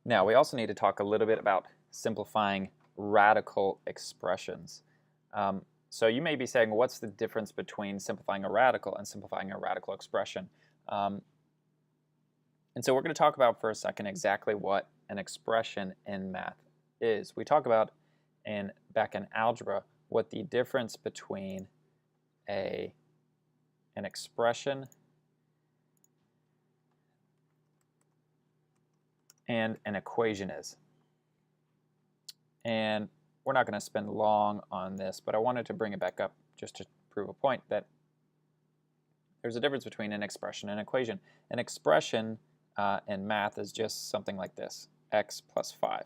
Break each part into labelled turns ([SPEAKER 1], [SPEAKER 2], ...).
[SPEAKER 1] Now, we also need to talk a little bit about simplifying radical expressions. So you may be saying, what's the difference between simplifying a radical and simplifying a radical expression? And so we're going to talk about for a second exactly what an expression in math is. We talk about back in algebra what the difference between an expression and an equation is. And we're not going to spend long on this, but I wanted to bring it back up just to prove a point that there's a difference between an expression and an equation. An expression in math is just something like this, x plus 5.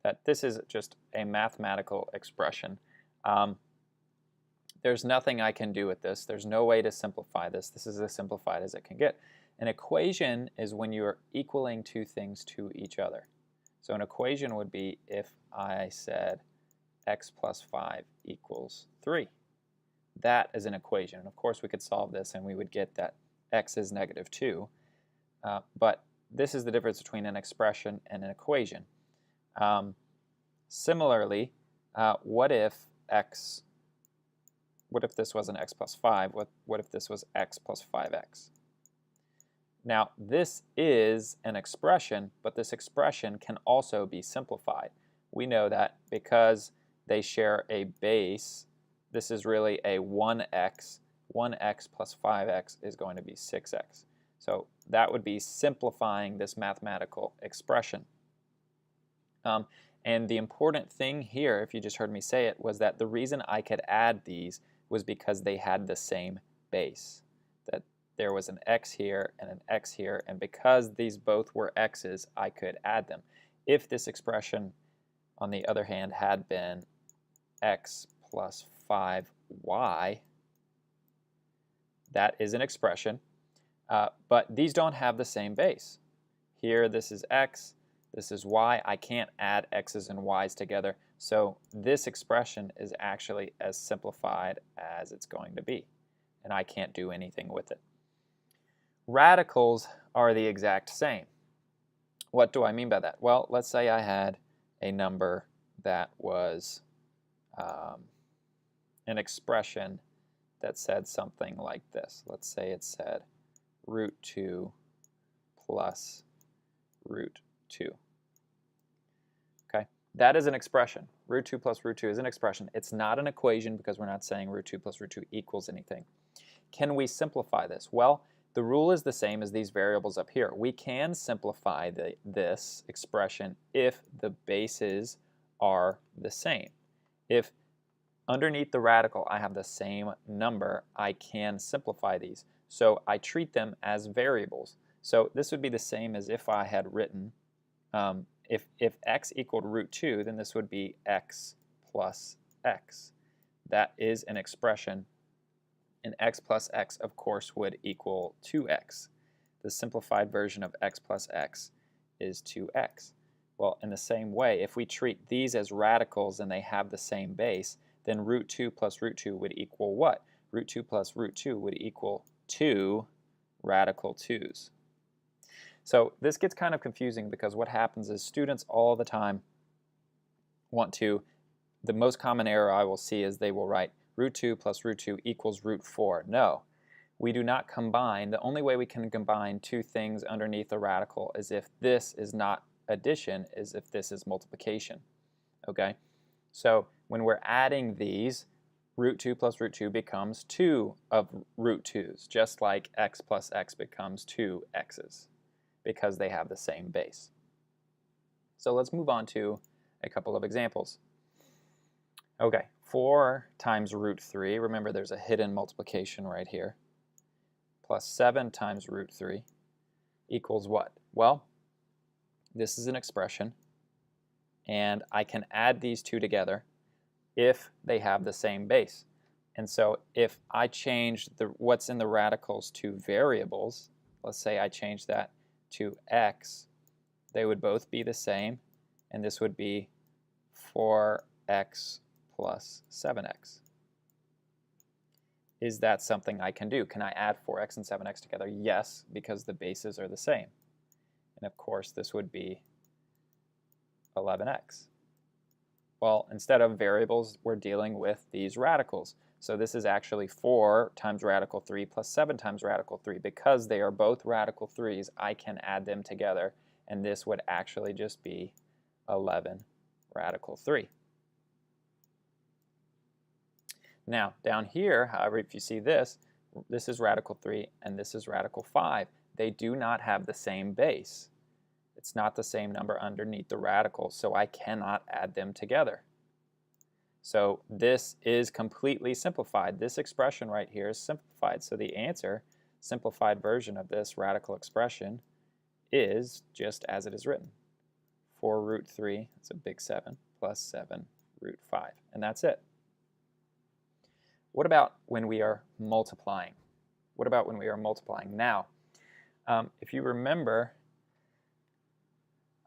[SPEAKER 1] That this is just a mathematical expression. There's nothing I can do with this. There's no way to simplify this. This is as simplified as it can get. An equation is when you're equaling two things to each other. So an equation would be if I said x plus 5 equals 3. That is an equation. And of course, we could solve this and we would get that x is negative 2. But this is the difference between an expression and an equation. Similarly, what if this was an x plus 5? What if this was x plus 5x? Now, this is an expression, but this expression can also be simplified. We know that because they share a base, this is really a 1x. 1x plus 5x is going to be 6x. So that would be simplifying this mathematical expression. And the important thing here, if you just heard me say it, was that the reason I could add these was because they had the same base. That there was an x here and an x here, and because these both were x's, I could add them. If this expression, on the other hand, had been x plus 5y, that is an expression, but these don't have the same base. Here, this is x, this is y. I can't add x's and y's together, so this expression is actually as simplified as it's going to be, and I can't do anything with it. Radicals are the exact same. What do I mean by that? Well, let's say I had a number that was an expression that said something like this. Let's say it said root 2 plus root 2. Okay, that is an expression. Root 2 plus root 2 is an expression. It's not an equation because we're not saying root 2 plus root 2 equals anything. Can we simplify this? Well, the rule is the same as these variables up here. We can simplify this expression if the bases are the same. If underneath the radical I have the same number, I can simplify these. So I treat them as variables. So this would be the same as if I had written, if x equaled root 2, then this would be x plus x. That is an expression. And x plus x, of course, would equal 2x. The simplified version of x plus x is 2x. Well, in the same way, if we treat these as radicals and they have the same base, then root 2 plus root 2 would equal what? Root 2 plus root 2 would equal 2 radical 2's. So this gets kind of confusing because what happens is students all the time the most common error I will see is they will write root 2 plus root 2 equals root 4. No, we do not combine. The only way we can combine two things underneath a radical is if this is not addition, is if this is multiplication. Okay? So when we're adding these, root 2 plus root 2 becomes 2 of root 2's, just like x plus x becomes 2x's, because they have the same base. So let's move on to a couple of examples. Okay, 4 times root 3, remember there's a hidden multiplication right here, plus 7 times root 3 equals what? Well, this is an expression, and I can add these two together if they have the same base. And so if I change what's in the radicals to variables, let's say I change that to x, they would both be the same, and this would be 4x plus 7x. Is that something I can do? Can I add 4x and 7x together? Yes, because the bases are the same. And of course, this would be 11x. Well, instead of variables, we're dealing with these radicals. So this is actually 4 times radical 3 plus 7 times radical 3. Because they are both radical 3's, I can add them together, and this would actually just be 11 radical 3. Now, down here, however, if you see this, this is radical 3 and this is radical 5. They do not have the same base. It's not the same number underneath the radical, so I cannot add them together. So this is completely simplified. This expression right here is simplified. So the answer, simplified version of this radical expression, is just as it is written. 4 root 3, that's a big 7, plus 7 root 5. And that's it. What about when we are multiplying? What about when we are multiplying? Now, if you remember,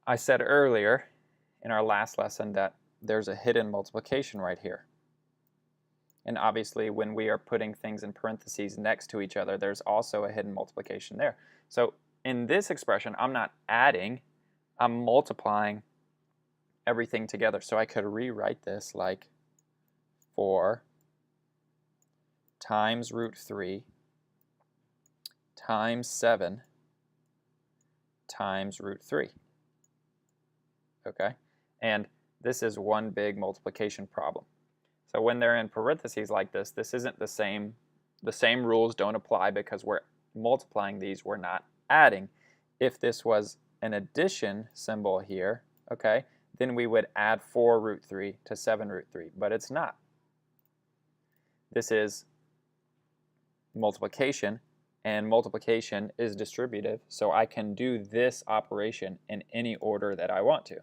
[SPEAKER 1] I said earlier in our last lesson that there's a hidden multiplication right here. And obviously, when we are putting things in parentheses next to each other, there's also a hidden multiplication there. So in this expression, I'm not adding, I'm multiplying everything together. So I could rewrite this like 4 times root 3 times 7 times root 3. Okay? And this is one big multiplication problem. So when they're in parentheses like this, this isn't the same rules don't apply because we're multiplying these, we're not adding. If this was an addition symbol here, okay, then we would add 4 root 3 to 7 root 3, but it's not. This is multiplication, and multiplication is distributive, so I can do this operation in any order that I want to.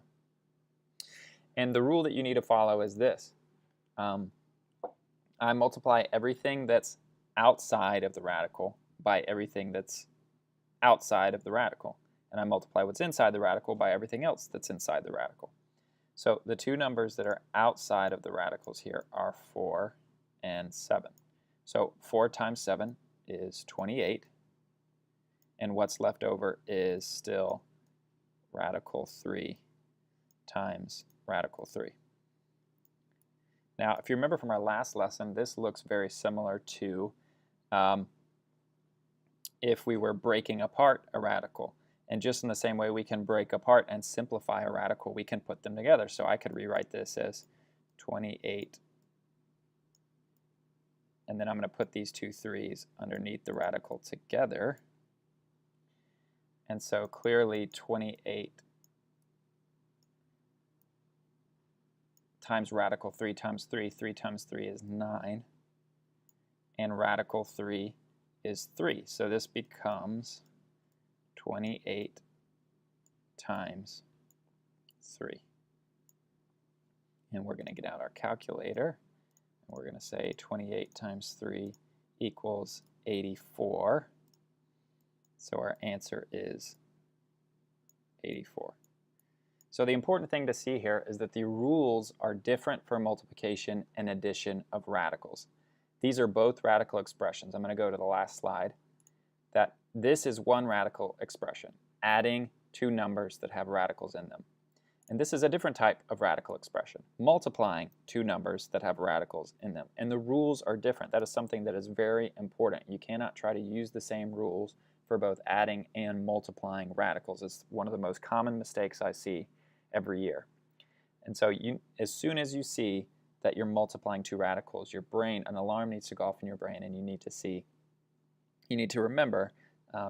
[SPEAKER 1] And the rule that you need to follow is this. I multiply everything that's outside of the radical by everything that's outside of the radical. And I multiply what's inside the radical by everything else that's inside the radical. So the two numbers that are outside of the radicals here are 4 and 7. So 4 times 7 is 28. And what's left over is still radical 3 times radical 3. Now, if you remember from our last lesson, this looks very similar to if we were breaking apart a radical. And just in the same way we can break apart and simplify a radical, we can put them together. So I could rewrite this as 28, and then I'm going to put these two 3's underneath the radical together. And so clearly 28 times radical 3 times 3, 3 times 3 is 9, and radical 3 is 3. So this becomes 28 times 3. And we're going to get out our calculator, and we're going to say 28 times 3 equals 84. So our answer is 84. So the important thing to see here is that the rules are different for multiplication and addition of radicals. These are both radical expressions. I'm going to go to the last slide. That this is one radical expression, adding two numbers that have radicals in them. And this is a different type of radical expression, multiplying two numbers that have radicals in them. And the rules are different. That is something that is very important. You cannot try to use the same rules for both adding and multiplying radicals. It's one of the most common mistakes I see every year. And so as soon as you see that you're multiplying two radicals, your brain, an alarm needs to go off in your brain, and you need to remember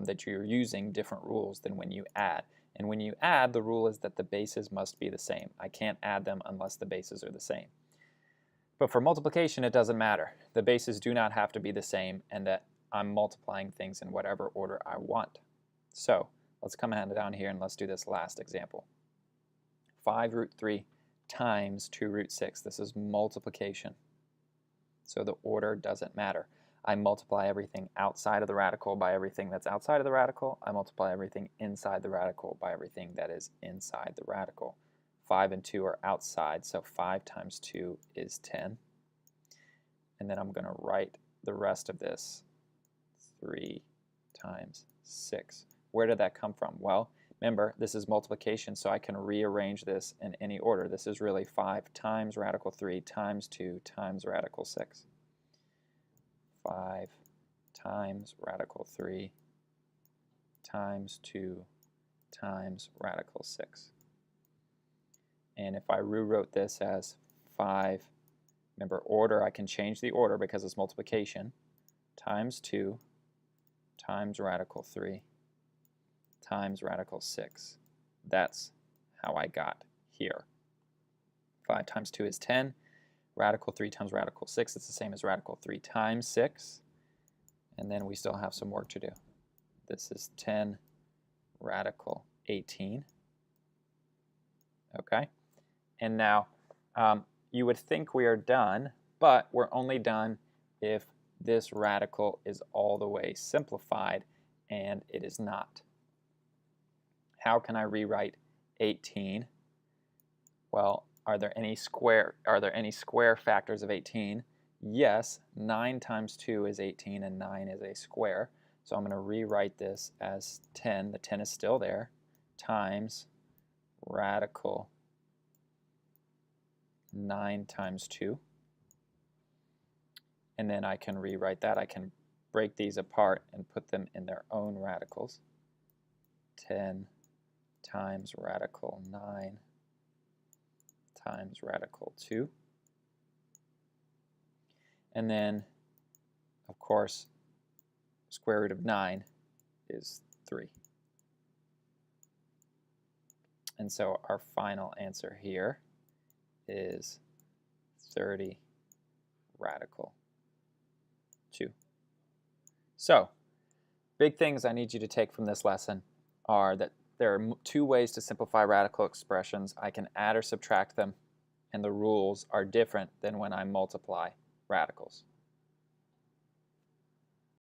[SPEAKER 1] that you're using different rules than when you add. And when you add, the rule is that the bases must be the same. I can't add them unless the bases are the same. But for multiplication, it doesn't matter. The bases do not have to be the same, and that I'm multiplying things in whatever order I want. So let's come down here and let's do this last example. 5 root 3 times 2 root 6. This is multiplication. So the order doesn't matter. I multiply everything outside of the radical by everything that's outside of the radical. I multiply everything inside the radical by everything that is inside the radical. 5 and 2 are outside, so 5 times 2 is 10. And then I'm going to write the rest of this 3 times 6. Where did that come from? Well, Remember, this is multiplication, so I can rearrange this in any order. This is really 5 times radical 3 times 2 times radical 6. 5 times radical 3 times 2 times radical 6. And if I rewrote this as 5, remember order, I can change the order because it's multiplication, times 2 times radical 3 times radical 6. That's how I got here. 5 times 2 is 10. Radical 3 times radical 6, it's the same as radical 3 times 6. And then we still have some work to do. This is 10 radical 18. Okay? And now you would think we are done, but we're only done if this radical is all the way simplified, and it is not. How can I rewrite 18? Well, are there any square factors of 18? Yes, 9 times 2 is 18 and 9 is a square. So I'm going to rewrite this as 10, the 10 is still there, times radical 9 times 2. And then I can rewrite that. I can break these apart and put them in their own radicals. 10 times radical 9 times radical 2. And then, of course, square root of 9 is 3. And so our final answer here is 30 radical 2. So, big things I need you to take from this lesson are that there are 2 ways to simplify radical expressions. I can add or subtract them, and the rules are different than when I multiply radicals.